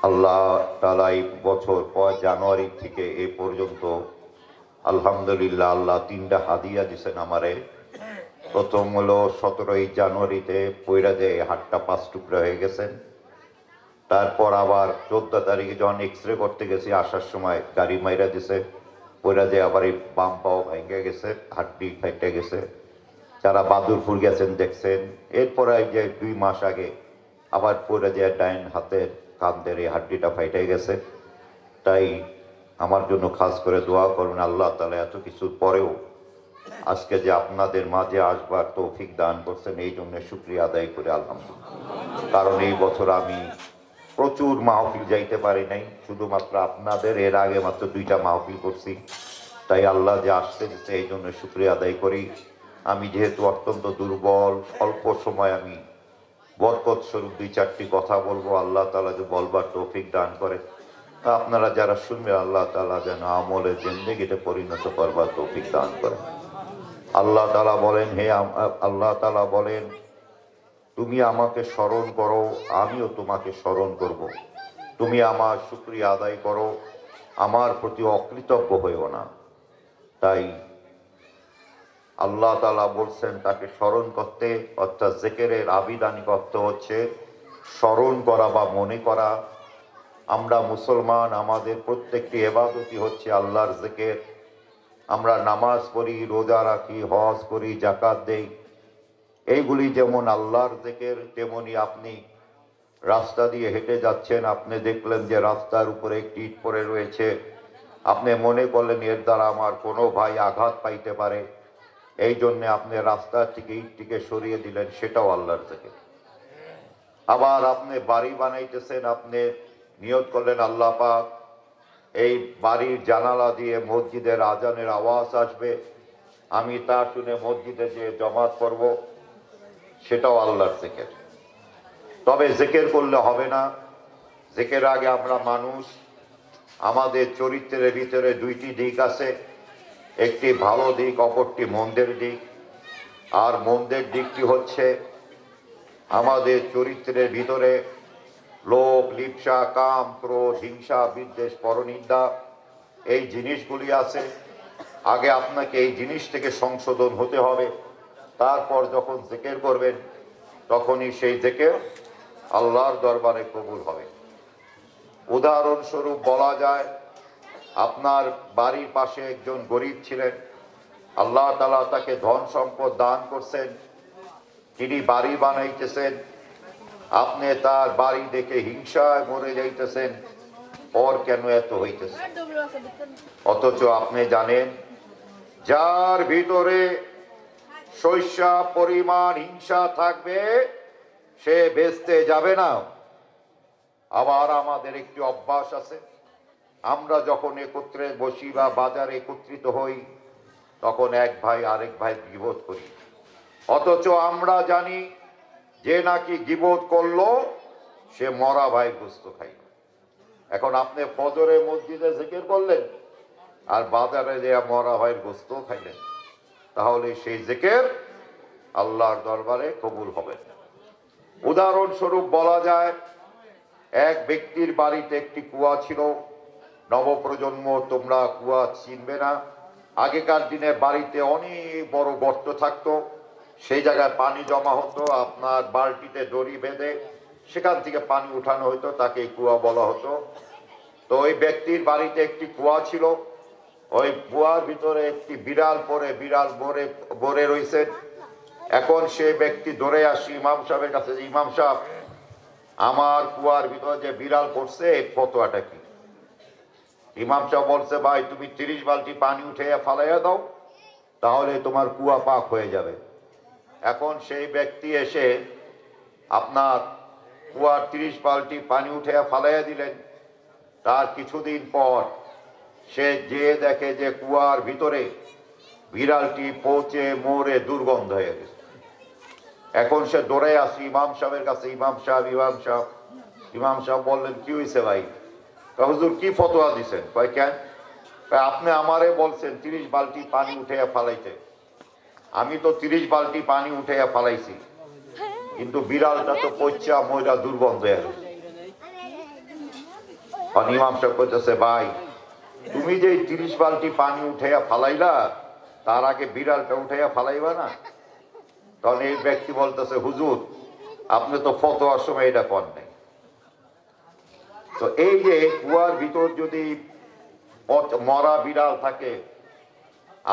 আল্লাহ তাআলা এই বছর 1 জানুয়ারি থেকে এ পর্যন্ত আলহামদুলিল্লাহ আল্লাহ 3টা হাদিয়া দিয়েছেন আমারে। প্রথম হলো 17ই জানুয়ারিতে পইরা যে হাতটা 5 টুকরা হয়ে গেছেন। তারপর আবার 14 তারিখে যখন এক্সরে করতে গেছি আসার সময় গাড়ি মাইরা দিছে, পইরা যে আবার এই বাম পাও ভেঙে গেছে, হাড্ডি ফেটে গেছে। যারা বাদুরপুর গেছেন দেখছেন। এরপরে এই যে 2 মাস আগে আবার পইরা যে ডাইন হাতের কাঁধের এই হাড্ডিটা ফেটে গেছে। তাই আমার জন্য খাস করে দোয়া করবেন। আল্লাহ তাআলা এত কিছুর পরেও আজকে যে আপনাদের মাঝে আসবার তৌফিক দান করছেন, এই জন্য শুকরিয়া আদায় করে আলহামদুলিল্লাহ। কারণ এই বছর আমি প্রচুর মাহফিল যাইতে পারি নাই, শুধুমাত্র আপনাদের এর আগে মাত্র 2টা মাহফিল করছি। তাই আল্লাহ যে আসতে দিচ্ছে এই জন্য শুকরিয়া আদায় করি। আমি যেহেতু অত্যন্ত দুর্বল, অল্প সময় আমি বরকত স্বরূপ 2-4টি কথা বলবো। আল্লাহ তাআলা যে বলবার তৌফিক দান করে, আপনারা যারা শুনবেন আল্লাহ তাআলা যেন আমলে জিন্দেগিতে পরিণত করবার তৌফিক দান করেন। আল্লাহ তাআলা বলেন, আল্লাহ তাআলা বলেন, তুমি আমাকে স্মরণ করো, আমিও তোমাকে স্মরণ করব। তুমি আমার শুকরিয়া আদায় করো, আমার প্রতি অকৃতজ্ঞ হইও না। তাই আল্লাহ তাআলা বলছেন তাকে স্মরণ করতে, অর্থাৎ জিকিরের আবিধানিক অর্থ হচ্ছে স্মরণ করা বা মনে করা। আমরা মুসলমান, আমাদের প্রত্যেকটি ইবাদতই হচ্ছে আল্লাহর জিকির। আমরা নামাজ পড়ি, রোজা রাখি, হজ করি, যাকাত দেই, এইগুলি যেমন আল্লাহর জিকির, তেমনি আপনি রাস্তা দিয়ে হেঁটে যাচ্ছেন, আপনি দেখলেন যে রাস্তার উপরে একটি ইট পড়ে রয়েছে, আপনি মনে করলেন এর দ্বারা আমার কোনো ভাই আঘাত পাইতে পারে, এই জন্যে আপনি রাস্তার থেকে ইটটিকে সরিয়ে দিলেন, সেটাও আল্লাহর জিকির। আবার আপনি বাড়ি বানাইতেছেন, আপনি নিয়ত করলেন আল্লাহ পাক এই বাড়ির জানালা দিয়ে মসজিদের আজানের আওয়াজ আসবে, আমি তা শুনে মসজিদে যে জমাত করব, সেটাও আল্লাহর জিকির। তবে জিকির করলে হবে না, জিকির আগে আমরা মানুষ, আমাদের চরিত্রের ভিতরে 2টি দিক আছে, একটি ভালো দিক, অপরটি মন্দের দিক। আর মন্দের দিকটি হচ্ছে আমাদের চরিত্রের ভিতরে লোভ, লিপ্সা, কাম, ক্রোধ, হিংসা, বিদ্বেষ, পরনিন্দা, এই জিনিসগুলি আছে। আগে আপনাকে এই জিনিস থেকে সংশোধন হতে হবে, তারপর যখন জিকির করবেন তখনই সেই জিকির আল্লাহর দরবারে কবুল হবে। উদাহরণস্বরূপ বলা যায়, আপনার বাড়ির পাশে একজন গরিব ছিলেন, আল্লাহ তাআলা তাকে ধন সম্পদ দান করছেন, তিনি বাড়ি বানাইতেছেন, আপনি তার বাড়ি দেখে হিংসায় মরে যাইতেছেন, ওর কেন এত হইতেছে? অথচ আপনি জানেন যার ভিতরে শৈশা পরিমাণ হিংসা থাকবে সে বেচতে যাবে না। আবার আমাদের একটি অভ্যাস আছে, আমরা যখন একত্রে বসি বা বাজারে একত্রিত হই, তখন এক ভাই আরেক ভাই গীবত করি, অথচ আমরা জানি যে নাকি গীবত করলো সে মরা ভাই গোস্ত খাইল। এখন আপনি ফজরে মসজিদে জিকির করলেন আর বাজারে যে মরা ভাইয়ের গোস্ত খাইলেন, তাহলে সেই জিকির আল্লাহর দরবারে কবুল হবে না। উদাহরণস্বরূপ বলা যায়, এক ব্যক্তির বাড়িতে একটি কুয়া ছিল। নবপ্রজন্ম তোমরা কুয়া চিনবে না, আগেকার দিনে বাড়িতে অনেক বড় গর্ত থাকতো, সেই জায়গায় পানি জমা হতো, আপনার বালতিতে দড়ি বেঁধে সেখান থেকে পানি উঠানো হতো, তাকে কুয়া বলা হতো। তো ওই ব্যক্তির বাড়িতে একটি কুয়া ছিল, ওই কুয়ার ভিতরে একটি বিড়াল মরে রয়েছে। এখন সে ব্যক্তি দৌড়ে আসি ইমাম সাহেবের কাছে, যে ইমাম সাহেব, আমার কুয়ার ভিতরে যে বিড়াল পড়ছে এই ফতোয়াটা কি? ইমাম সাহেব বলছে, ভাই তুমি 30 বালতি পানি উঠে ফালাইয়া দাও, তাহলে তোমার কুয়া পাক হয়ে যাবে। এখন সেই ব্যক্তি এসে আপনার কুয়ার 30 বালতি পানি উঠে ফালাইয়া দিলেন। তার কিছুদিন পর সে যে দেখে যে কুয়ার ভিতরে বিড়ালটি পচে মরে দুর্গন্ধ হয়ে গেছে। এখন সে দৌড়ে আসি ইমাম সাহেবের কাছে, ইমাম সাহেব বললেন, কি হয়েছে ভাই? হুজুর কি ফতোয়া দিছেন? কয় কেন? আপনি আমারে বলছেন 30 বালতি পানি উঠে ফালাইতে, আমি তো 30 বালতি পানি উঠে ফালাইছি, কিন্তু বিড়ালটা তো পচা ময়রা দুর্গন্ধ হয়ে গেছে। ইমাম সাহেব বলতেছে, ভাই তুমি যে 30 বালতি পানি উঠাইয়া ফালাইলা, তার আগে বিড়ালটা উঠাইয়া ফালাইবা না? তখন এই ব্যক্তি বলতেছে, হুজুর আপনি তো ফতোয়ার সময় এটা কর নাই। তো এই যে কুয়ার ভিতর যদি মরা বিড়াল থাকে,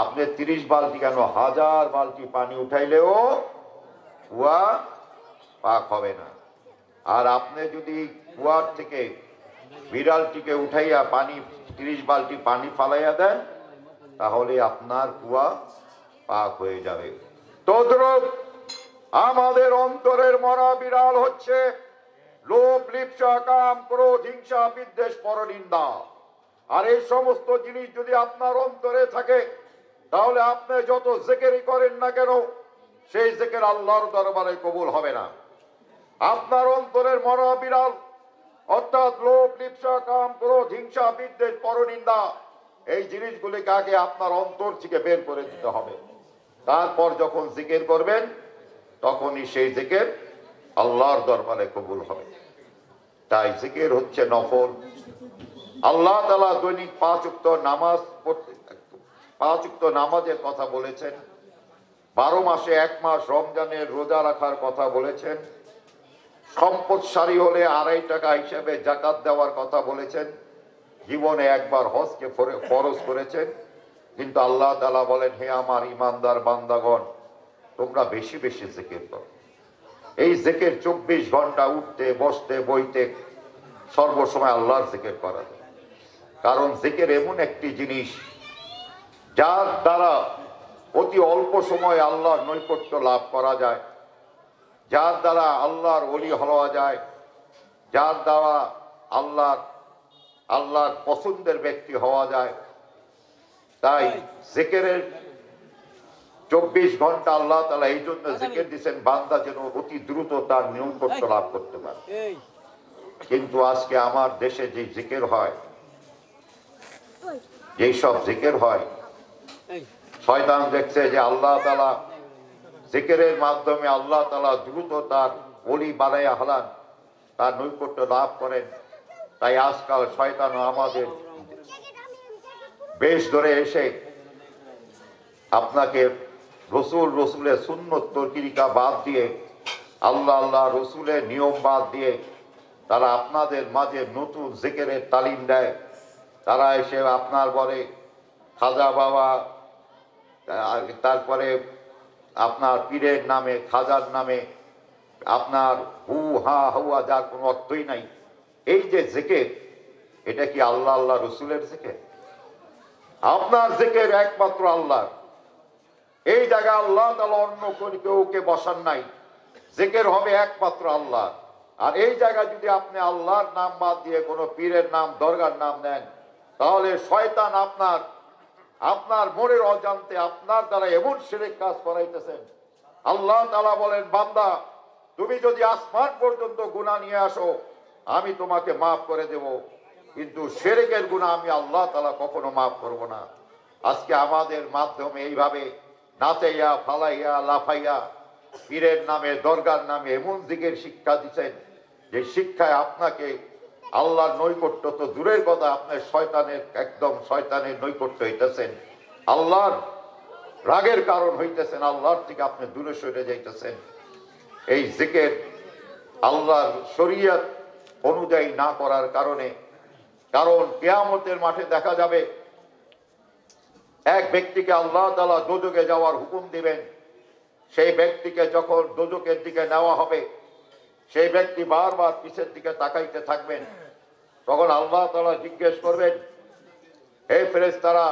আপনি 30 বালতি কেন 1000 বালতি পানি উঠাইলেও কুয়া পাক হবে না। আর আপনি যদি কুয়ার থেকে বিড়ালটিকে উঠাইয়া পানি 30 বালতি পানি ফালাইয়া দেন, তাহলে আপনার কুয়া পাক হয়ে যাবে। তদ্রূপ আমাদের অন্তরের মরা বিড়াল হচ্ছে লোভ, লিপ্সা, কাম, ক্রোধ, হিংসা, বিদ্বেষ, পরনিন্দা। আর এই সমস্ত জিনিস যদি আপনার অন্তরে থাকে, তাহলে আপনি যত জিকিরই করেন না কেন, সেই জিকির আল্লাহর দরবারে কবুল হবে না। আপনার অন্তরের মরা বিড়াল অর্থাৎ লোভ, লিপ্সা, কাম, ক্রোধ, হিংসা, বিদ্বেষ, পরনিন্দা, এই জিনিসগুলিকে আগে আপনার অন্তর থেকে বের করে দিতে হবে। তারপর যখন জিকির করবেন, তখনই সেই জিকির আল্লাহর দরবারে কবুল হবে। তাই জিকির হচ্ছে নফল। আল্লাহ তাআলা দৈনিক 5 ওয়াক্ত নামাজ পড়তে, 5 ওয়াক্ত নামাজের কথা বলেছেন। 12 মাসে 1 মাস রমজানের রোজা রাখার কথা বলেছেন। সম্পদশালী হলে 2.5 টাকা হিসেবে জাকাত দেওয়ার কথা বলেছেন। জীবনে একবার হজকে ফরজ করেছেন। কিন্তু আল্লাহ তাআলা বলেন, হে আমার ইমানদার বান্দাগণ, তোমরা বেশি বেশি জিকির করো। এই জিকির 24 ঘন্টা উঠতে বসতে বইতে সর্বসময় আল্লাহর জিকির করা যায়। কারণ জিকির এমন একটি জিনিস যার দ্বারা অতি অল্প সময়ে আল্লাহর নৈকট্য লাভ করা যায়, যার দ্বারা আল্লাহর ওলি হওয়া যায়, যার দ্বারা আল্লাহর পছন্দের ব্যক্তি হওয়া যায়। তাই জিকিরের 24 ঘন্টা আল্লাহ তাআলা এই জন্য জিকির দিয়েছেন, বান্দা যেন অতি দ্রুত তার নৈকট্য লাভ করতে পারে। কিন্তু আজকে আমার দেশে যে জিকির হয়, যেই সব জিকির হয়, শয়তান দেখছে যে আল্লাহ তাআলা জিকিরের মাধ্যমে আল্লাহ তাআলা দ্রুত তার ওলি বানাইয়া হলান, তার নৈকট্য লাভ করেন। তাই আজকাল শয়তান আমাদের বেশ ধরে এসে আপনাকে রসুলের সুন্নত তরিকা বাদ দিয়ে, আল্লাহ রসুলের নিয়ম বাদ দিয়ে তারা আপনাদের মাঝে নতুন জিকিরের তালিম দেয়। তারা এসে আপনার বলে খাজা বাবা, তারপরে আপনার পীরের নামে, খাজার নামে আপনার হু হা হুয়া, যার কোনো অর্থই নাই। এই যে জিকির, এটা কি আল্লাহ রসুলের জিকির? আপনার জিকির একমাত্র আল্লাহ। এই জায়গায় আল্লাহ তাআলা অন্য কেউকে বসান নাই। জিকির হবে একমাত্র আল্লাহ। আর এই জায়গায় যদি আপনি আল্লাহর নাম বাদ দিয়ে কোনো পীরের নাম, দরগার নাম নেন, তাহলে শয়তান আপনার মনের অজান্তে আপনার দ্বারা এমন শিরক কাজ করাইতেছেন। আল্লাহ তাআলা বলেন, বান্দা তুমি যদি আসমান পর্যন্ত গুনাহ নিয়ে আসো, আমি তোমাকে মাফ করে দেব, কিন্তু শিরকের গুনাহ আমি আল্লাহ তাআলা কখনো মাফ করব না। আজকে আমাদের মাধ্যমে এইভাবে নাচাইয়া, ফালাইয়া, লাফাইয়া পীরের নামে, দরগার নামে এমন দিকের শিক্ষা দিচ্ছেন, যে শিক্ষায় আপনাকে আল্লাহর নৈকট্য তো দূরের কথা, আপনার শয়তানের নৈকট্য হইতেছেন, আল্লাহর রাগের কারণ হইতেছেন, আল্লাহর থেকে আপনি দূরে সরে যাইতেছেন। এই জিকির আল্লাহর শরীয়ত অনুযায়ী না করার কারণে, কারণ কিয়ামতের মাঠে দেখা যাবে এক ব্যক্তিকে আল্লাহ তাআলা দোজখে যাওয়ার হুকুম দিবেন। সেই ব্যক্তিকে যখন দোজখের দিকে নেওয়া হবে, সেই ব্যক্তি বারবার পিছের দিকে তাকাইতে থাকবেন। তখন আল্লাহ তাআলা জিজ্ঞেস করবেন, হে ফেরেশতারা,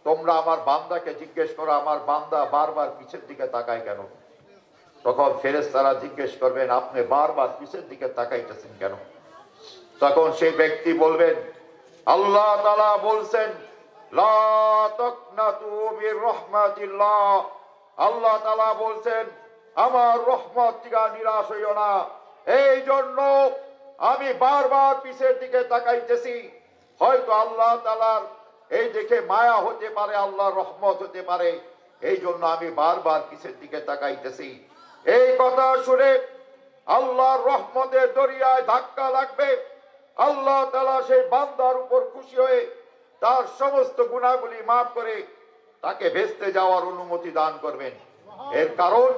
তোমরা আমার বান্দাকে জিজ্ঞেস করো, আমার বান্দা বারবার পিছের দিকে তাকায় কেন? তখন ফেরেশতারা জিজ্ঞেস করবেন, আপনি বারবার পিছের দিকে তাকাইতেছেন কেন? তখন সেই ব্যক্তি বলবেন, আল্লাহ তাআলা বলছেন, লা তাকনাতু মির রাহমাতিল্লাহ, আল্লাহ তাআলা বলছেন আমার রহমত থেকে নিরাশ হইও না, এই জন্য আমি বারবার পিছের দিকে তাকাইতেছি। হয়তো আল্লাহ তাআলার এই দেখে মায়া হতে পারে, আল্লাহর রহমত হতে পারে, এই জন্য আমি বারবার পিছের দিকে তাকাইতেছি। এই কথা শুনে আল্লাহর রহমতের দরিয়ায় ধাক্কা লাগবে। আল্লাহ তাআলা সেই বান্দার উপর খুশি হয়ে তার সমস্ত গুনাহগুলি মাফ করে তাকে ভেস্তে যাওয়ার অনুমতি দান করবেন। এর কারণ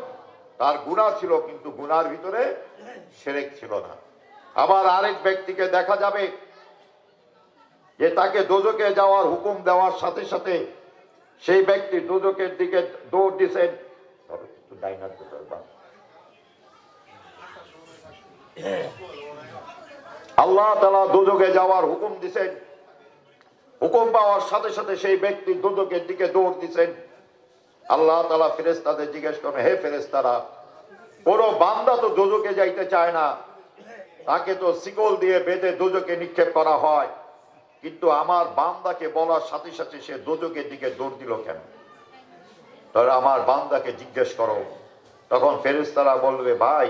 তার গুনাহ ছিল, কিন্তু গুনার ভিতরে শিরক ছিল না। আবার আরেক ব্যক্তিকে দেখা যাবে যে তাকে দোজখে যাওয়ার হুকুম দেওয়ার সাথে সাথে সেই ব্যক্তি দোজখের দিকে দৌড় দিয়েছেন। আল্লাহ তাআলা দোজখে যাওয়ার হুকুম দিয়েছেন, হুকুম পাওয়ার সাথে সাথে সেই ব্যক্তি দোজখের দিকে দৌড় দিয়েছেন। আল্লাহ তাআলা ফেরেশতাদের জিজ্ঞেস করেন, হে ফেরেশতারা, কোন বান্দা তো দোজখে যাইতে চায় না, তাকে তো শিকল দিয়ে বেঁধে দোজখে নিক্ষেপ করা হয়, কিন্তু আমার বান্দাকে বলার সাথে সাথে সে দোজখের দিকে দৌড় দিল কেন? তাহলে আমার বান্দাকে জিজ্ঞেস করো। তখন ফেরেশতারা বলবে, ভাই,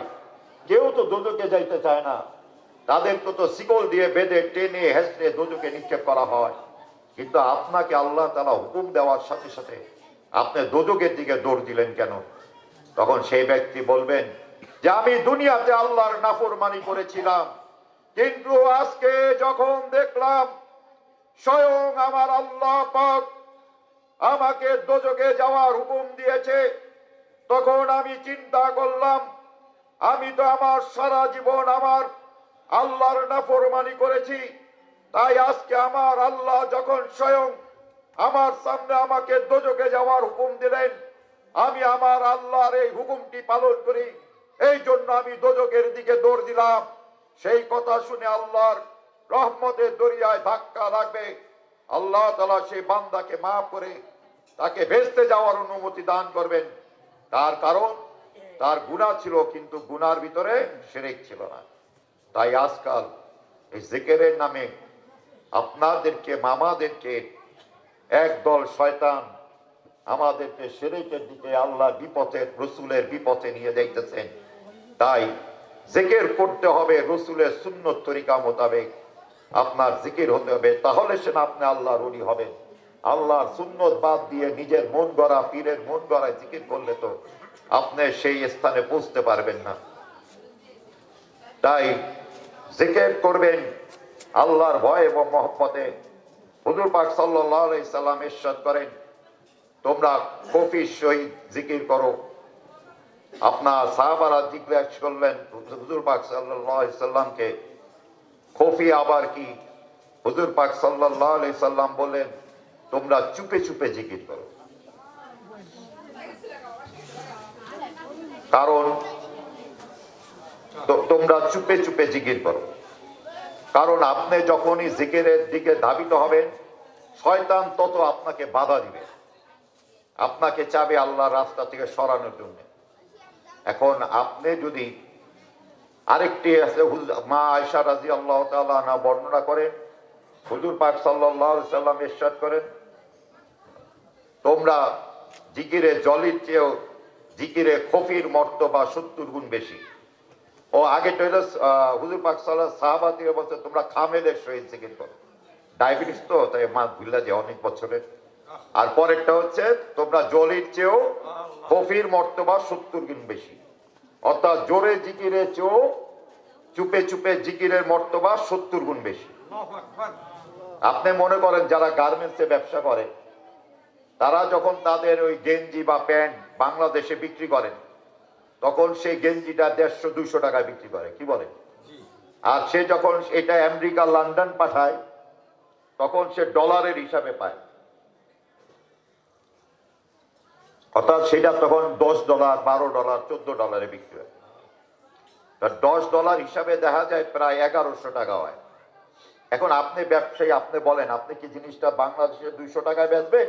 কেউ তো দোজখে যাইতে চায় না, তাদেরকে তো শিকল দিয়ে বেঁধে টেনে হেসড়ে দোজখে নিক্ষেপ করা হয়, কিন্তু আপনাকে আল্লাহ তাআলা হুকুম দেওয়ার সাথে সাথে আপনি দোজখের দিকে দৌড় দিলেন কেন? তখন সেই ব্যক্তি বলবেন যে আমি দুনিয়াতে আল্লাহর নাফরমানি করেছিলাম, কিন্তু আজকে যখন দেখলাম স্বয়ং আমার আল্লাহ পাক আমাকে দোজখে যাওয়ার হুকুম দিয়েছে, তখন আমি চিন্তা করলাম আমি তো আমার সারা জীবন আমার আল্লাহর নাফরমানি করেছি, তাই আজকে আমার আল্লাহ যখন স্বয়ং আমার সামনে আমাকে দোজখে যাওয়ার হুকুম দিলেন, আমি আমার আল্লাহর এই হুকুমটি পালন করি, এই জন্য আমি দোজখের দিকে দৌড় দিলাম। সেই কথা শুনে আল্লাহর রহমতের দরিয়ায় ধাক্কা লাগবে, আল্লাহ তাআলা সেই বান্দাকে মাফ করে তাকে ভেস্তে যাওয়ার অনুমতি দান করবেন। তার কারণ তার গুনাহ ছিল, কিন্তু গুনার ভিতরে শিরক ছিল না। তাই আজকাল এই জিকিরের নামে আপনাদেরকে মামাদেরকে একদল শয়তান আমাদেরকে শিরকের দিকে, আল্লাহ বিপথে, রসুলের বিপথে নিয়ে যাইতেছেন। তাই জিকির করতে হবে রসুলের সুন্নত তরিকা মোতাবেক, আপনার জিকির হতে হবে, তাহলে সে আপনি আল্লাহর ওলি হবেন। আল্লাহর সুন্নত বাদ দিয়ে নিজের মন গড়া, পীরের মন গড়ায় জিকির করলে তো আপনি সেই স্থানে পৌঁছতে পারবেন না। তাই জিকির করবেন আল্লাহর ভয় এবং মহব্বতে। হুজুর পাক সাল্লাল্লাহু আলাইহি সাল্লাম ইরশাদ করেন, তোমরা কফির সহিত জিকির করো। আপনার সাহাবারা জিজ্ঞাসা করলেন হুজুর পাক সাল্লাল্লাহু আলাইহি সাল্লামকে, কফি আবার কি? হুজুর পাক সাল্লাল্লাহু আলাইহি সাল্লাম বললেন, তোমরা চুপে চুপে জিকির করো। কারণ তোমরা চুপে চুপে জিকির করো, কারণ আপনি যখনই জিকিরের দিকে ধাবিত হবেন, শয়তান তত আপনাকে বাধা দিবে, আপনাকে চাবে আল্লাহর রাস্তা থেকে সরানোর জন্য। এখন আপনি যদি আরেকটি আছে, মা আয়েশা রাদিয়াল্লাহু তাআলা আনহা বর্ণনা করেন, হুজুর পাক সাল্লাল্লাহু আলাইহি সাল্লাম ইরশাদ করেন, তোমরা জিকিরে জলির চেয়েও জিকিরে খফির মর্তবা 70 গুণ বেশি। ও আগে তো হুজুর পাক সাল্লাল্লাহু সাহাবা থেকে বলছে তোমরা খামেলের সহিত জিকির করো। ডায়াবেটিস তো, তাই মা ভুলে যায় অনেক বছরের। আর পরেরটা হচ্ছে তোমরা জলির চেয়েও খফির মর্তবা 70 গুণ বেশি, অর্থাৎ জোরে জিকিরের চেয়েও চুপে চুপে জিকিরের মর্তবা 70 গুণ বেশি। আপনি মনে করেন যারা গার্মেন্টসে ব্যবসা করে, তারা যখন তাদের ওই গেঞ্জি বা প্যান্ট বাংলাদেশে বিক্রি করেন, তখন সেই গেঞ্জিটা 150-200 টাকায় বিক্রি করে, কি বলে? আর সে যখন এটা আমেরিকা, লন্ডন পাঠায়, তখন সে ডলারের হিসাবে পায়, অর্থাৎ সেটা তখন $10, $12, $14 বিক্রি হয়। $10 হিসাবে দেখা যায় প্রায় 1100 টাকা হয়। এখন আপনি ব্যবসায়ী, আপনি বলেন আপনি কি জিনিসটা বাংলাদেশে 200 টাকায় বেচবেন,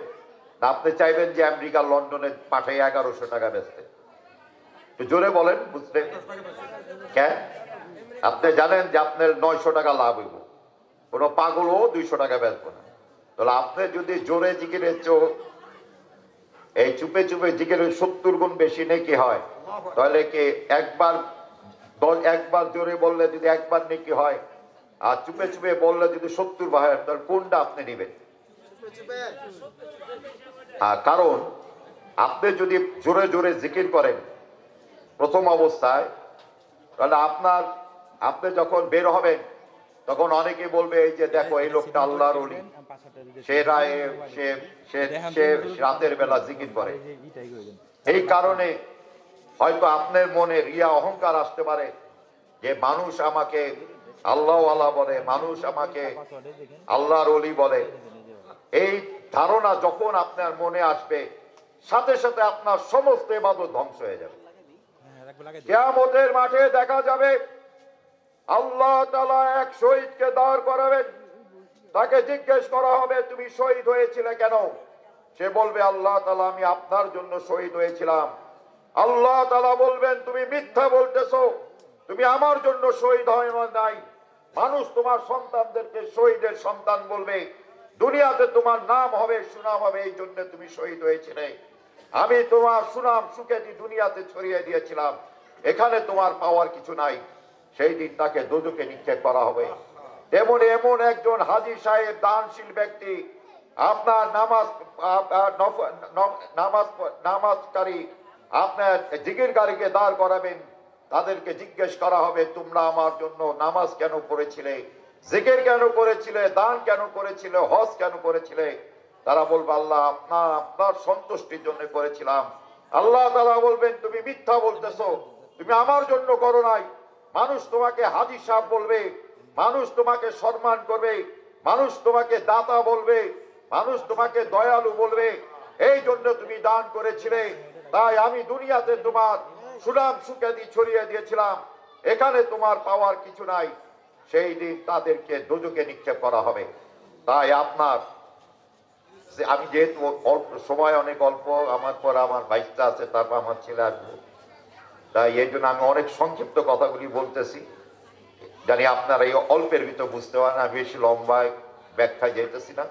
না আপনি চাইবেন যে আমেরিকা, লন্ডনে পাঠাই 1100 টাকা বেচতে? জোরে বলেন, বুঝতে কেন? আপনি জানেন যে আপনার 900 টাকা লাভ হইব, কোনো পাগলও 200 টাকা বেচবো না। তাহলে আপনি যদি জোরে জিকিরের চেয়ে এই চুপে চুপে জিকিরের 70 গুণ বেশি নেকি হয়, তাহলে কি একবার জোরে বললে যদি একবার নেকি হয়, আর চুপে চুপে বললে যদি 70 হয়, তাহলে কোনটা আপনি নেবেন? কারণ আপনি যদি জোরে জোরে জিকির করেন প্রথম অবস্থায়, তাহলে আপনি যখন বের হবেন তখন অনেকে বলবে এই যে দেখো এই লোকটা আল্লাহর ওলি, সে রাতের বেলা জিকির করে। এই কারণে হয়তো আপনার মনে রিয়া অহংকার আসতে পারে যে মানুষ আমাকে আল্লাহওয়ালা বলে, মানুষ আমাকে আল্লাহর ওলি বলে। এই ধারণা যখন আপনার মনে আসবে, সাথে সাথে আপনার সমস্ত ইবাদত ধ্বংস হয়ে যাবে। কিয়ামতের মাঠে দেখা যাবে আল্লাহ তাআলা এক শহীদকে দাঁড় করাবেন, তাকে জিজ্ঞেস করা হবে তুমি শহীদ হয়েছিলে কেন? সে বলবে আল্লাহ তাআলা আমি আপনার জন্য শহীদ হয়েছিলাম। আল্লাহ তাআলা বলবেন তুমি মিথ্যা বলতেছো, তুমি আমার জন্য শহীদ হয় নাই। মানুষ তোমার সন্তানদেরকে শহীদের সন্তান বলবে, দুনিয়াতে তোমার নাম হবে, সুনাম হবে, এই জন্য তুমি শহীদ হয়েছিলে। আমি তোমার সুনাম সুখ্যাতি দুনিয়াতে ছড়িয়ে দিয়েছিলাম, এখানে তোমার পাওয়ার কিছু নাই। সেই দিন তাকে দোজখে নিক্ষেপ করা হবে। তেমন এমন একজন হাজী সাহেব দানশীল ব্যক্তি আপনার নামাজকারী আপনার জিকিরকারীকে দাঁড় করাবেন, তাদেরকে জিজ্ঞেস করা হবে তোমরা আমার জন্য নামাজ কেন পড়েছিলে, জিকির কেন করেছিলে, দান কেন করেছিলে, হজ কেন করেছিলে? তারা বলবে আল্লাহ আপনার সন্তুষ্টির জন্য করেছিলাম। আল্লাহ তাআলা বলবেন তুমি মিথ্যা বলতেছো, তুমি আমার জন্য করো নাই। মানুষ তোমাকে হাজী সাহেব বলবে, মানুষ তোমাকে সম্মান করবে, মানুষ তোমাকে দাতা বলবে, মানুষ তোমাকে দয়ালু বলবে, এই জন্য তুমি দান করেছিলে। তাই আমি দুনিয়াতে তোমার সুনাম সুখ্যাতি ছড়িয়ে দিয়েছিলাম, এখানে তোমার পাওয়ার কিছু নাই। সেই দিন তাদেরকে দোজখে নিক্ষেপ করা হবে। তাই আপনার আমি যেহেতু সময় অনেক অল্প, আমার পর আমার ভাইসটা আছে, তারপর আমার ছেলে আসবে, তাই এই জন্য আমি অনেক সংক্ষিপ্ত কথাগুলি বলতেছি, জানি আপনারা এই অল্পের ভিতর বুঝতে পারেন। আমি বেশি লম্বায় ব্যাখ্যায় যেতেছি না।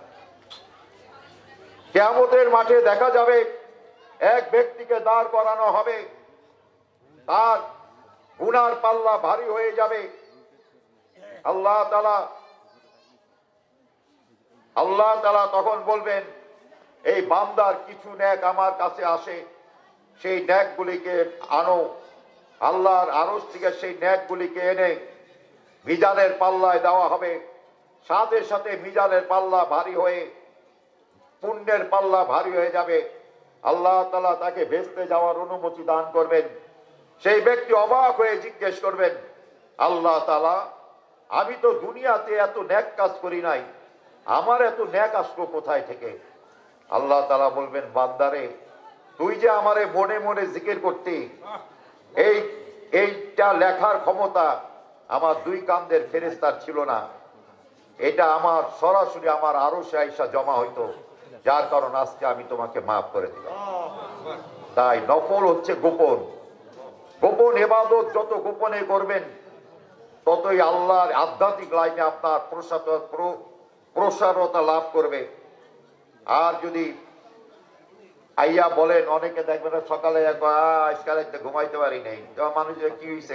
কিয়ামতের মাঠে দেখা যাবে এক ব্যক্তিকে দাঁড় করানো হবে, তার গুনার পাল্লা ভারী হয়ে যাবে। আল্লাহ তাআলা তখন বলবেন এই বান্দার কিছু নেক আমার কাছে আসে, সেই নেকগুলিকে আনো। আল্লাহর আরশ থেকে সেই নেকগুলিকে এনে মিজানের পাল্লায় দেওয়া হবে। সাথে সাথে মিজানের পাল্লা ভারী হয়ে, পুণ্যের পাল্লা ভারী হয়ে যাবে। আল্লাহ তাআলা তাকে ভেস্তে যাওয়ার অনুমতি দান করবেন। সেই ব্যক্তি অবাক হয়ে জিজ্ঞেস করবেন আল্লাহ তাআলা আমি তো দুনিয়াতে এত নেক কাজ করি নাই, আমার এত নেক আসলো কোথায় থেকে? আল্লাহ তাআলা বলবেন বান্দারে তুই যে আমারে মনে মনে জিকির করতি, এইটা লেখার ক্ষমতা আমার দুই কাঁধের ফেরেশতার ছিল না। এটা আমার সরাসরি আমার আরশে আইসা জমা হইতো, যার কারণ আজকে আমি তোমাকে মাফ করে দিলাম। তাই নফল হচ্ছে গোপন। গোপন ইবাদত যত গোপনে করবেন, ততই আল্লাহর আধ্যাত্মিক লাইনে আপনার প্রসারতা লাভ করবে। আর যদি আইয়া বলেন, অনেকে দেখবেন সকালে আজকাল ঘুমাইতে পারি নাই, মানুষের কি হয়েছে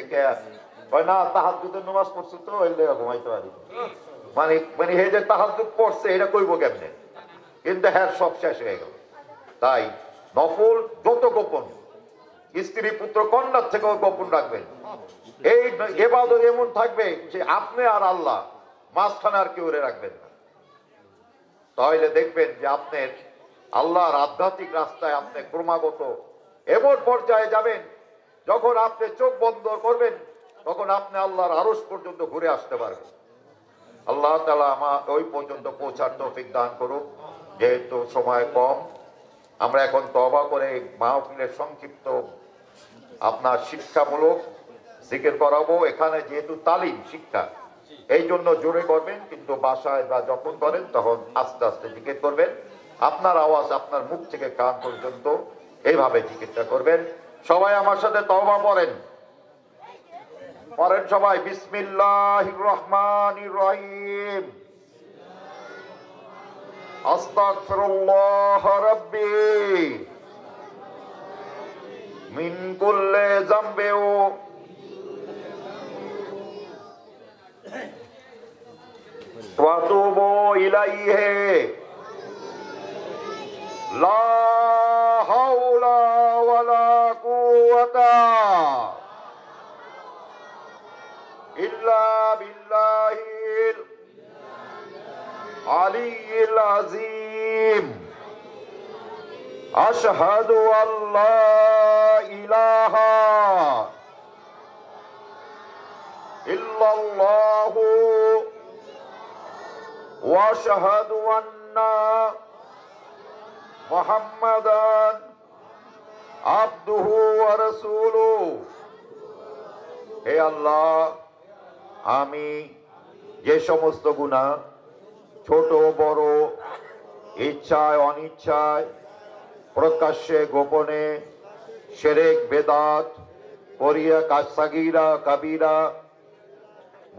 না তাহাজ্জুদের নামাজ পড়ছে তো এর লেগে ঘুমাইতে পারি, মানে হে যে তাহাজ্জুদ পড়ছে এটা কইব কেমনে, কিন্তু হ্যাঁ সব শেষ হয়ে গেল। তাই নফল যত গোপন, স্ত্রী পুত্র কন্যার থেকেও গোপন রাখবেন। এই ইবাদত এমন থাকবে যে আপনি আর আল্লাহ, মাঝখানে আর কেউ রাখবেন না। তাহলে দেখবেন যে আপনার আল্লাহর আধ্যাত্মিক রাস্তায় আপনি ক্রমাগত এমন পর্যায়ে যাবেন, যখন আপনি চোখ বন্ধ করবেন তখন আপনি আল্লাহর আরশ পর্যন্ত ঘুরে আসতে পারবেন। আল্লাহ তাআলা ওই পর্যন্ত পৌঁছার তৌফিক দান করুক। যেহেতু সময় কম, আমরা এখন তওবা করে মাহফিলের সংক্ষিপ্ত আপনার শিক্ষামূলক জিকির করাবো। এখানে যেহেতু তালিম শিক্ষা, এই জন্য জোরে করবেন, কিন্তু বাসায় বা যখন করেন তখন আস্তে আস্তে জিকির করবেন। আপনার আওয়াজ আপনার মুখ থেকে কান পর্যন্ত এইভাবে জিকিরটা করবেন। সবাই আমার সাথে তওবা পড়েন সবাই। বিসমিল্লাহির রহমানির রহিম। আস্তাগফিরুল্লাহ রাব্বি মিন কুল্লি যামবি ওয়া আতুবু ইলাইহি লা হাওলা ওয়ালা কুওয়াতা ইল্লা বিল্লাহিল আলিয়্যিল আযীম। আশহাদু আল্লা ইলাহা ইল্লাল্লাহু ওয়া আশহাদু আন্না মুহাম্মাদান আবদুহু ওয়া রাসূলুহু। হে আল্লাহ, আমি যে সমস্ত গুনাহ ছোট বড়, ইচ্ছায় অনিচ্ছায়, প্রকাশ্যে গোপনে, শিরক বেদাত করিয়া সাগীরা কাবীরা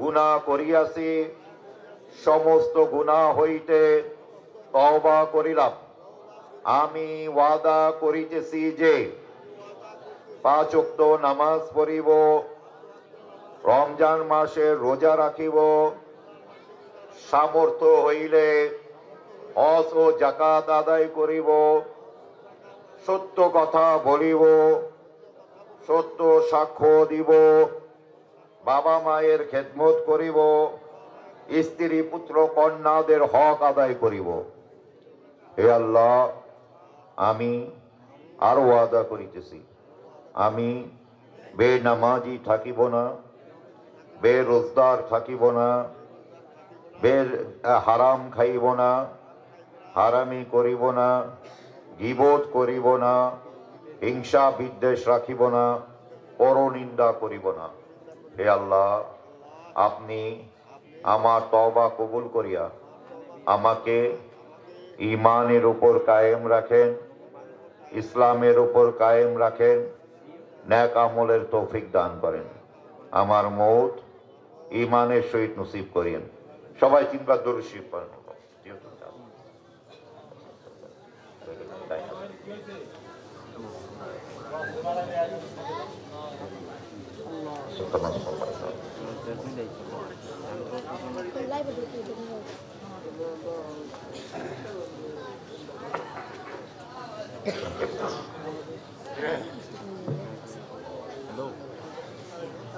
গুনাহ করিয়াছি, সমস্ত গুনাহ হইতে তওবা করিলাম। আমি ওয়াদা করিতেছি যে 5 ওয়াক্ত নামাজ পড়িব, রমজান মাসে রোজা রাখিব, সামর্থ্য হইলে হজ ও যাকাত আদায় করিব, সত্য কথা বলিব, সত্য সাক্ষ্য দিব, বাবা মায়ের খেদমত করিব, স্ত্রী পুত্র কন্যাদের হক আদায় করিব। হে আল্লাহ, আমি আরো ওয়াদা করিতেছি, আমি বেনামাজি থাকিব না, বেরোজগার থাকিব না, হারাম খাইব না, হারামি করিব না, গীবত করিব না, হিংসা বিদ্বেষ রাখিব না, পরনিন্দা করিব না। হে আল্লাহ, আপনি আমার তওবা কবুল করিয়া আমাকে ঈমানের উপর কায়েম রাখেন, ইসলামের উপর কায়েম রাখেন, নেক আমলের তৌফিক দান করেন। আমার মওত ঈমানের সহিত নসিব করিয়েন। সবাই তিনবার দরুদ শরীফ পড়েন।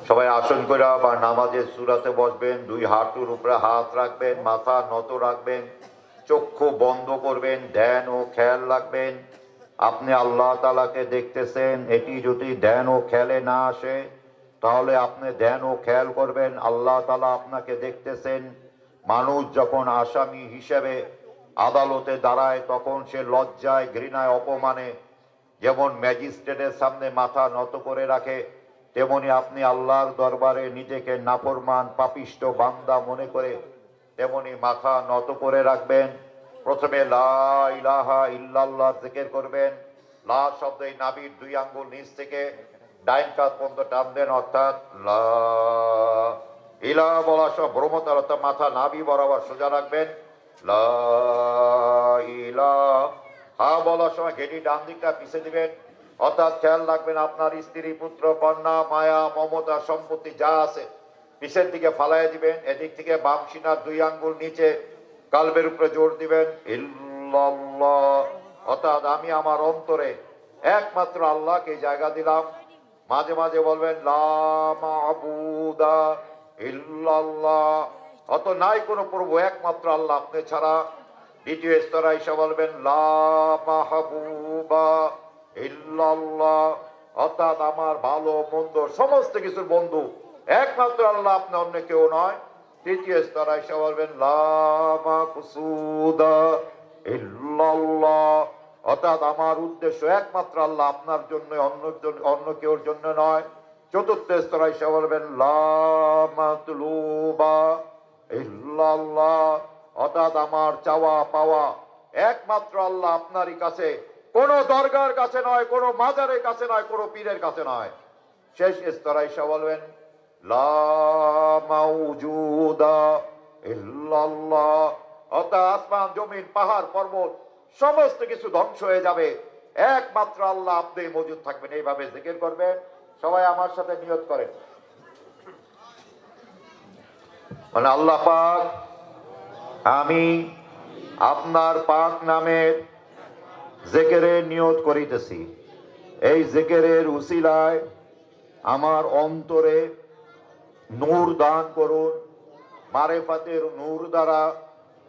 সবাই আসন করে বা নামাজের সূরাতে বসবেন, 2 হাঁটুর উপরে হাত রাখবেন, মাথা নত রাখবেন, চক্ষু বন্ধ করবেন, ধ্যান ও খেয়াল রাখবেন। আপনি আল্লাহ তাআলাকে দেখতেছেন, এটি যদি ধ্যান ও খেয়ালে না আসে তাহলে আপনি ধ্যান ও খেয়াল করবেন আল্লাহ তাআলা আপনাকে দেখতেছেন। মানুষ যখন আসামি হিসেবে আদালতে দাঁড়ায় তখন সে লজ্জায়, ঘৃণায়, অপমানে যেমন ম্যাজিস্ট্রেটের সামনে মাথা নত করে রাখে, তেমনি আপনি আল্লাহর দরবারে নিজেকে নাফরমান পাপিষ্ঠ বান্দা মনে করে তেমনি মাথা নত করে রাখবেন। প্রথমে লা ইলাহা ইল্লাল্লাহ জিকির করবেন। লা শব্দে নাভির 2 আঙ্গুল নিচ থেকে ডাইন কাঁধ পর্যন্ত টান দেন, অর্থাৎ লা ইলাহা বলা সব ভ্রমতার অর্থাৎ মাথা নাভি বরাবর সোজা রাখবেন। লা ইলাহা বলার সময় ঘেঁটি ডান দিকটা পিছিয়ে দিবেন, অর্থাৎ খেয়াল রাখবেন আপনার স্ত্রী পুত্র কন্যা মায়া মমতা সম্পত্তি যা আছে পিছের দিকে ফালাইয়া দিবেন। এদিক থেকে বাম সিনার 2 আঙ্গুল নিচে কালবের উপরে জোর দিবেন। ইল্লাল্লাহ অর্থাৎ আমি আমার অন্তরে একমাত্র আল্লাহকে জায়গা দিলাম। মাঝে মাঝে বলবেন লা মাবুদা ইল্লাল্লাহ, অত নাই কোনো প্রভু একমাত্র আল্লাহ আপনি ছাড়া। দ্বিতীয় স্তরে এসে বলবেন লা মাহবুবা ইল্লাল্লাহ, অর্থাৎ আমার ভালো মন্দ সমস্ত কিছুর বন্ধু একমাত্র আল্লাহ, আপনি অন্য কেউ নয়। তৃতীয় স্তরে এসে বলবেন লা মাকসুদা ইল্লাল্লাহ, অর্থাৎ আমার উদ্দেশ্য একমাত্র আল্লাহ, আপনার জন্য অন্য কেউর জন্য নয়। চতুর্থ স্তরে এসে বলবেন লা মাতলুবা ইল্লাল্লাহ, অর্থাৎ আমার চাওয়া পাওয়া একমাত্র আল্লাহ, আপনারই কাছে, কোন দরগার কাছে নয়, কোন মাজারের কাছে নয়, কোন পীরের কাছে নয়। শেষ স্তরে এসে বলবেন লা মাউজুদা ইল্লাল্লাহ, অর্থাৎ আসমান জমিন পাহাড় পর্বত সমস্ত কিছু ধ্বংস হয়ে যাবে, একমাত্র আল্লাহ আপনি মজুদ থাকবেন। এইভাবে জিকির করবেন। সবাই আমার সাথে নিয়ত করেন, মানে আল্লাহ পাক, আমি আপনার পাক নামের জিকিরের নিয়ত করিতেছি। এই জিকিরের উসিলায় আমার অন্তরে নূর দান করুন। মারেফাতের নূর দ্বারা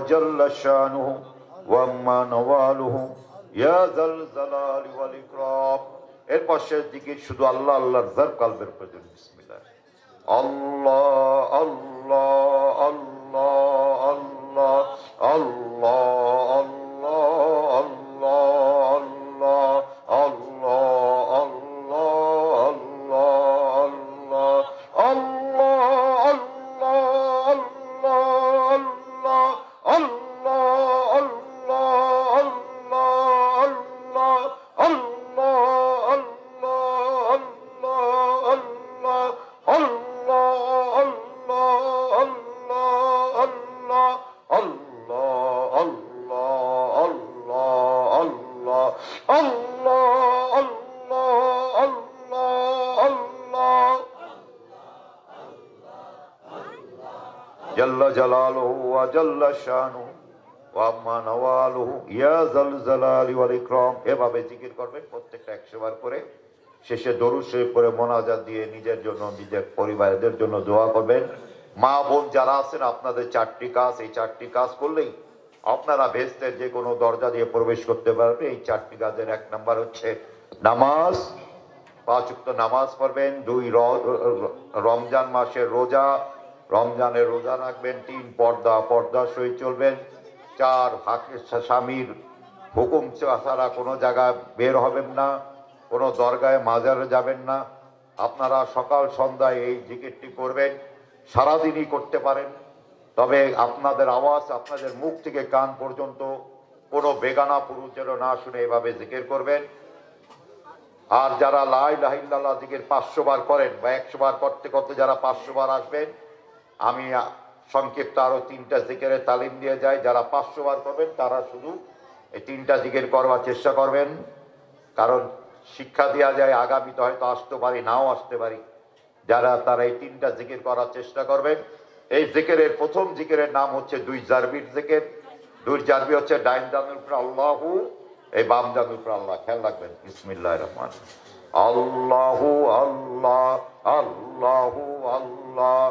وجل شانه وأما نواله يا ذا الجلال والإكرام এরপর শেষ জিকির শুধু আল্লাহ আল্লাহর যার কলবের প্রয়োজন বিসমিল্লাহ আল্লাহ আল্লাহ আল্লাহ আল্লাহ আল্লাহ আল্লাহ আল্লাহ আল্লাহ جل جلاله وجل شانه وأما نواله يا ذا الجلال والإكرام এভাবে জিকির করবেন প্রত্যেকটা 100 বার করে শেষে দরুদ শরীফ পড়ে মোনাজাত দিয়ে নিজের জন্য নিজের পরিবারদের জন্য দোয়া করবেন মা বোন যারা আছেন আপনাদের 4টি কাজ এই 4টি কাজ করলেই আপনারা বেহেশতের যে কোনো দরজা দিয়ে প্রবেশ করতে পারবেন এই 4টি কাজের 1 নাম্বার হচ্ছে নামাজ 5 ওয়াক্ত নামাজ পড়বেন 2 রমজান মাসের রোজা রমজানের রোজা রাখবেন 3 পর্দা সহিত চলবেন 4 স্বামীর হুকুম ছাড়া কোনো জায়গায় বের হবেন না কোনো দরগায় মাজারে যাবেন না আপনারা সকাল সন্ধ্যায় এই জিকিরটি করবেন সারাদিনই করতে পারেন তবে আপনাদের আওয়াজ আপনাদের মুখ থেকে কান পর্যন্ত কোনো বেগানা পুরুষ যেন না শুনে এভাবে জিকির করবেন আর যারা লা ইলাহা ইল্লাল্লাহ জিকির 500 বার করেন বা 100 বার করতে করতে যারা 500 বার আসবেন আমি সংক্ষিপ্ত আরো 3টা জিকিরের তালিম দিয়ে যাই যারা 500 বার করবেন তারা শুধু এই 3টা জিকির করবার চেষ্টা করবেন কারণ শিক্ষা দেওয়া যায় আগামীতে হয়তো আসতে পারি নাও আসতে পারি যারা তারা এই 3টা জিকির করার চেষ্টা করবেন এই জিকিরের প্রথম জিকিরের নাম হচ্ছে 2 জারবির জিকির 2 জারবি হচ্ছে ডাইন জানুর উপর আল্লাহু এই বাম জানুর উপর আল্লাহ খেয়াল রাখবেন বিসমিল্লাহির রহমানির আল্লাহু আল্লাহ আল্লাহু আল্লাহ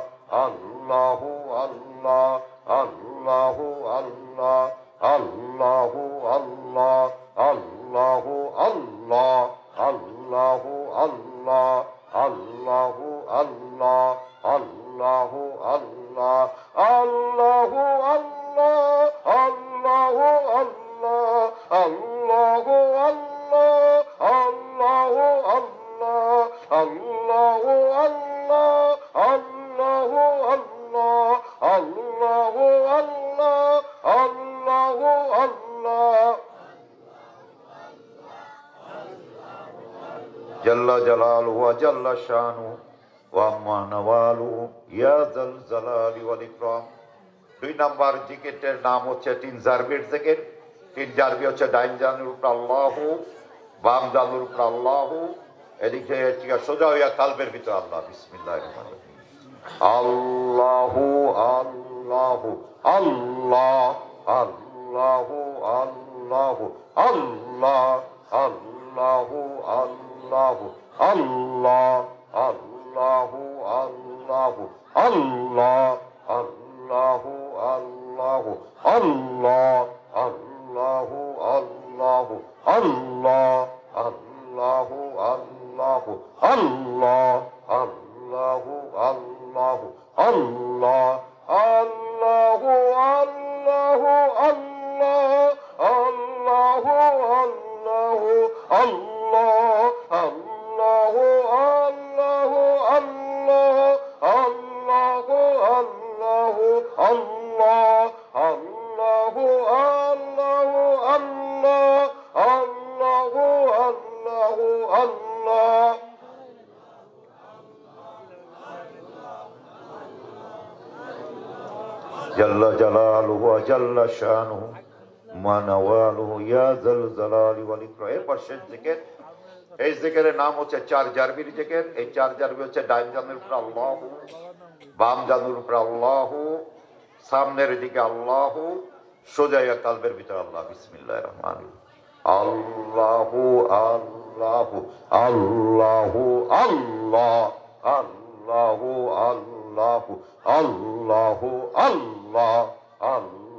আল্লাহু আল্লাহ আল্লাহু আল্লাহ আল্লাহু আল্লাহ আল্লাহু আল্লাহ আল্লাহু আল্লাহ আল্লাহু আল্লাহ আল্লাহু আল্লাহ আল্লাহু আল্লাহ আল্লাহু আল্লাহ আল্লাহু আল্লাহ আল্লাহু আল্লাহ আল্লাহু আল্লাহ আল্লাহু আল্লাহ আল্লাহু আল্লাহ আল্লাহু আল্লাহ জাল্লা জালালুহু ওয়া জাল্লা শানুহু ওয়া আম্মা নাওয়ালুহু ইয়া যাল জালালি ওয়াল ইকরাম 2 নাম্বার জিকিরের নাম হচ্ছে 3 জারবির জিকির 3 জারবি হচ্ছে ডাইন জানুর উপর আল্লাহু বাম জানুর উপর আল্লাহু এদিকে সোজা হইয়া কালবের ভিতর আল্লাহ বিসমিল্লাহির রহমানির রহিম আল্লাহু আল্লাহু আল্লাহ আল্লাহু আল্লাহু আল্লাহ আল্লাহু আল্লাহু আল্লাহ আল্লাহু আল্লাহু আল্লাহ আল্লাহু আল্লাহু আল্লাহ আল্লাহু আল্লাহু আল্লাহ আল্লাহু আল্লাহু আল্লাহ আল্লাহু আল্লাহু আল্লাহ আল্লাহু আল্লাহু আল্লাহ আল্লাহু আল্লাহু আল্লাহ আল্লাহু আল্লাহু আল্লাহ আল্লাহু আল্লাহু আল্লাহ আল্লাহু আল্লাহু আল্লাহ আল্লাহু আল্লাহু আল্লাহ জাল্লা জালালুহু ওয়া জাল্লা শানুহু মা নাওয়ালুহু ইয়া যাল জালালি ওয়াল ইকরাম এর পাশে জিকির এই জিকিরের নাম হচ্ছে 4 জারবির জিকির এই 4 জারবি হচ্ছে ডাইন জানুর উপর আল্লাহু বাম জানুর উপর আল্লাহু সামনের দিকে আল্লাহু সোজা কালবের ভিতর আল্লাহ বিসমিল্লাহির রহমানির আল্লাহু আল্লাহু আল্লাহু আল্লাহ আল্লাহু আল্লাহু আল্লাহু আল্লাহ আল্লাহ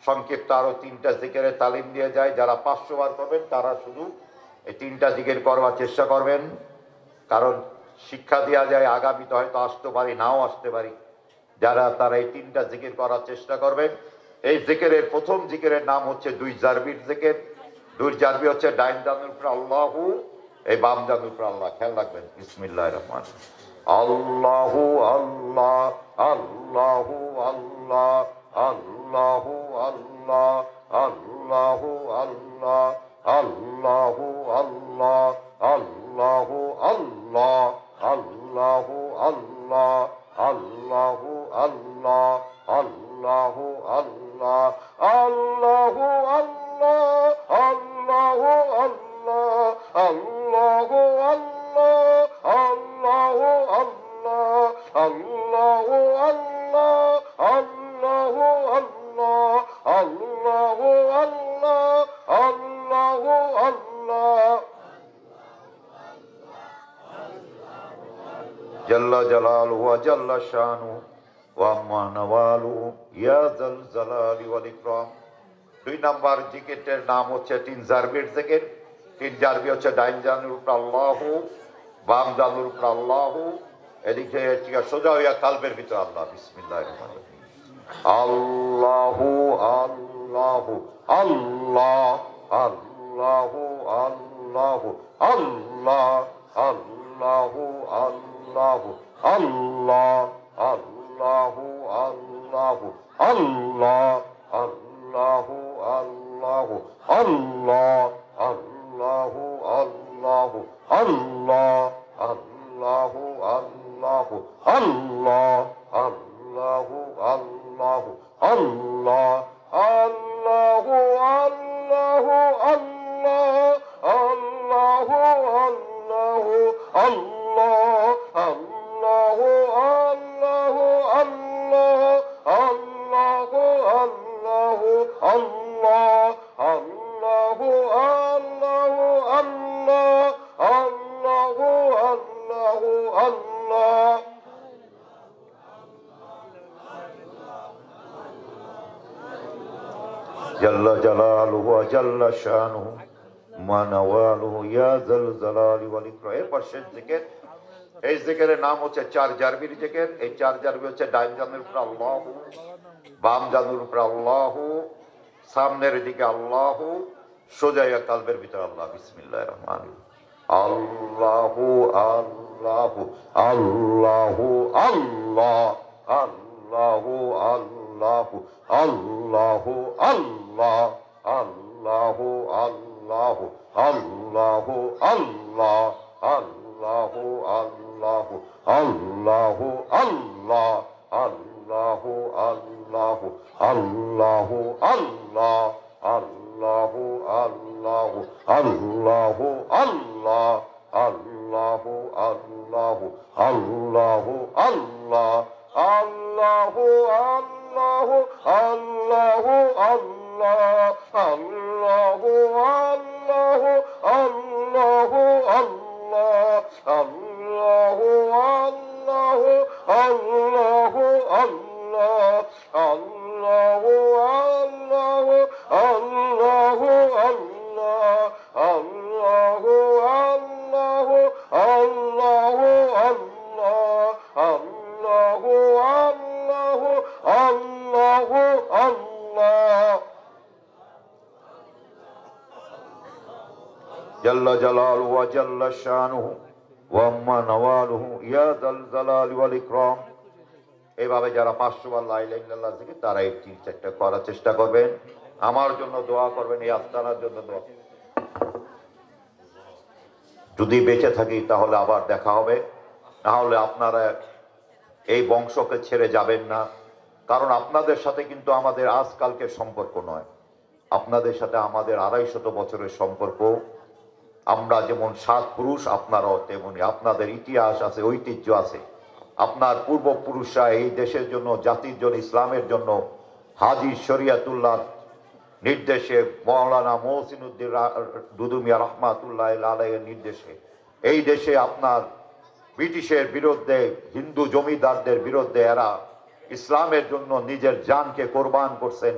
সংক্ষিপ্ত আরো 3টা জিকিরের তালিম দিয়ে যায়। যারা 500 বার করবেন তারা শুধু এই 3টা জিকির করবার চেষ্টা করবেন, কারণ শিক্ষা দেওয়া যায় আগামীতে হয়তো আসতে পারি, নাও আসতে পারি। যারা তারা এই 3টা জিকির করার চেষ্টা করবেন। এই জিকিরের প্রথম জিকিরের নাম হচ্ছে 2 জারবির জিকির। 2 জারবি হচ্ছে ডাইন জানুর উপর আল্লাহু, এই বাম জানুর উপর আল্লাহ। খেয়াল রাখবেন। বিসমিল্লাহির রহমান আল্লাহু আল্লাহ আল্লাহু আল্লাহ আল্লাহু আল্লাহ আল্লাহু আল্লাহ আল্লাহু আল্লাহ আল্লাহু আল্লাহ আল্লাহু আল্লাহ আল্লাহু আল্লাহ আল্লাহু আল্লাহ আল্লাহু আল্লাহ আল্লাহু আল্লাহ আল্লাহু আল্লাহ আল্লাহু আল্লাহ আল্লাহু আল্লাহ আল্লাহু আল্লাহ আল্লাহু আল্লাহ আল্লাহু আল্লাহ জাল্লা জালালুহু ওয়া জাল্লা শানুহু ওয়া আম্মা নাওয়ালুহু ইয়া যাল জালালি ওয়াল ইকরাম। 2 নাম্বার জিকিরের নাম হচ্ছে 3 জারবির জিকির। 3 জারবি হচ্ছে ডাইন জানুর উপর আল্লাহু, বাম জানুর উপর আল্লাহু, এদিকে সোজা হইয়া কালবের ভিতর আল্লাহ। বিসমিল্লাহির রহমানির রহিম আল্লাহু আল্লাহু আল্লাহ আল্লাহু আল্লাহু আল্লাহ আল্লাহু আল্লাহু আল্লাহ আল্লাহু আল্লাহু আল্লাহ আল্লাহু আল্লাহু আল্লাহ আল্লাহু আল্লাহু আল্লাহ আল্লাহু আল্লাহু আল্লাহ আল্লাহু আল্লাহু আল্লাহ আল্লাহু আল্লাহু আল্লাহ আল্লাহু আল্লাহু আল্লাহ আল্লাহু আল্লাহু আল্লাহ আল্লাহু আল্লাহু আল্লাহ আল্লাহু আল্লাহু আল্লাহ আল্লাহু আল্লাহু আল্লাহ। জাল্লা জালালুহু ওয়া জাল্লা শানুহু মা নাওয়ালুহু ইয়া যাল জালালি ওয়াল ইকরাম। এরপর শেষ জিকির। এই জিকিরের নাম হচ্ছে 4 জারবির জিকির। এই 4 জারবি হচ্ছে ডাইন জানুর উপর আল্লাহু, বাম জানুর উপর আল্লাহু, সামনের দিকে আল্লাহু, সোজা কালবের ভিতর আল্লাহ। বিসমিল্লাহির রহমানির রহিম আল্লাহু আল্লাহু আল্লাহু আল্লাহ আল্লাহু আল্লাহু আল্লাহু আল্লাহ আল্লাহু আল্লাহু আল্লাহু আল্লাহ আল্লাহু আল্লাহু আল্লাহু আল্লাহ আল্লাহু আল্লাহু আল্লাহু আল্লাহ আল্লাহু আল্লাহু আল্লাহু আল্লাহ আল্লাহু আল্লাহু আল্লাহু আল্লাহ আল্লাহু আল্লাহু আল্লাহু আল্লাহ আল্লাহু আল্লাহু আল্লাহু আল্লাহ আল্লাহু আল্লাহু আল্লাহু আল্লাহ আল্লাহু আল্লাহু আল্লাহু আল্লাহ আল্লাহু আল্লাহু আল্লাহু আল্লাহ আল্লাহু আল্লাহু আল্লাহু আল্লাহ। জাল্লা জালালুহু ওয়া জাল্লা শানুহু ওয়া আম্মা নাওয়ালুহু ইয়া যাল জালালি ওয়াল ইকরাম। এইভাবে যারা 500 বার লা ইলাহা ইল্লাল্লাহ জিকির তারা এই 3-4টা করার চেষ্টা করবেন। আমার জন্য দোয়া করবেন, এই আস্তানার জন্য দোয়া। যদি বেঁচে থাকি তাহলে আবার দেখা হবে, না হলে আপনারা এই বংশকে ছেড়ে যাবেন না। কারণ আপনাদের সাথে কিন্তু আমাদের আজকালকের সম্পর্ক নয়, আপনাদের সাথে আমাদের 250 বছরের সম্পর্ক। আমরা যেমন 7 পুরুষ, আপনারাও তেমনি। আপনাদের ইতিহাস আছে, ঐতিহ্য আছে। আপনার পূর্বপুরুষরা এই দেশের জন্য, জাতির জন্য, ইসলামের জন্য হাজী শরিয়াতুল্লাহ নির্দেশে, মৌলানা মহসিনুদ্দিন দুদুমিয়া রহমাতুল্লাহ আলাইহির নির্দেশে এই দেশে আপনার ব্রিটিশের বিরুদ্ধে, হিন্দু জমিদারদের বিরুদ্ধে এরা ইসলামের জন্য নিজের জানকে কোরবান করছেন।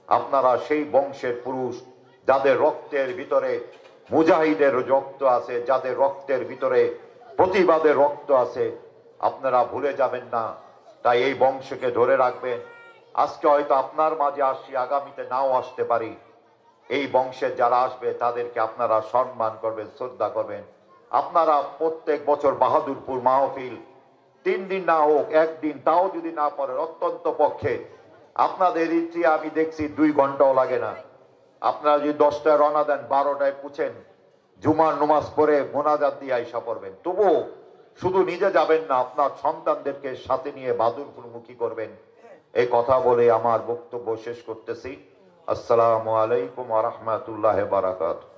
আপনারা সেই বংশের পুরুষ যাদের রক্তের ভিতরে মুজাহিদের রক্ত আছে, যাদের রক্তের ভিতরে প্রতিবাদের রক্ত আছে। আপনারা ভুলে যাবেন না, তাই এই বংশকে ধরে রাখবেন। আজকে হয়তো আপনার মাঝে আসি, আগামীতে নাও আসতে পারি। এই বংশের যারা আসবে তাদেরকে আপনারা সম্মান করবেন, শ্রদ্ধা করবেন। আপনারা প্রত্যেক বছর বাহাদুরপুর মাহফিল 3 দিন না হোক, 1 দিন, তাও যদি না পড়েন অত্যন্ত পক্ষে আপনাদের ইচ্ছে আমি দেখছি 2 ঘন্টাও লাগে না। আপনারা যদি 10টায় রওনা দেন, 12টায় পুছেন, জুমার নামাজ পড়ে মোনাজাত দিয়ে আইসা পড়বেন। তবুও শুধু নিজে যাবেন না, আপনার সন্তানদেরকে সাথে নিয়ে বাদুরপুরমুখী করবেন। এই কথা বলে আমার বক্তব্য শেষ করতেছি। আসসালামু আলাইকুম ওয়া রাহমাতুল্লাহি ওয়া বারাকাতুহু।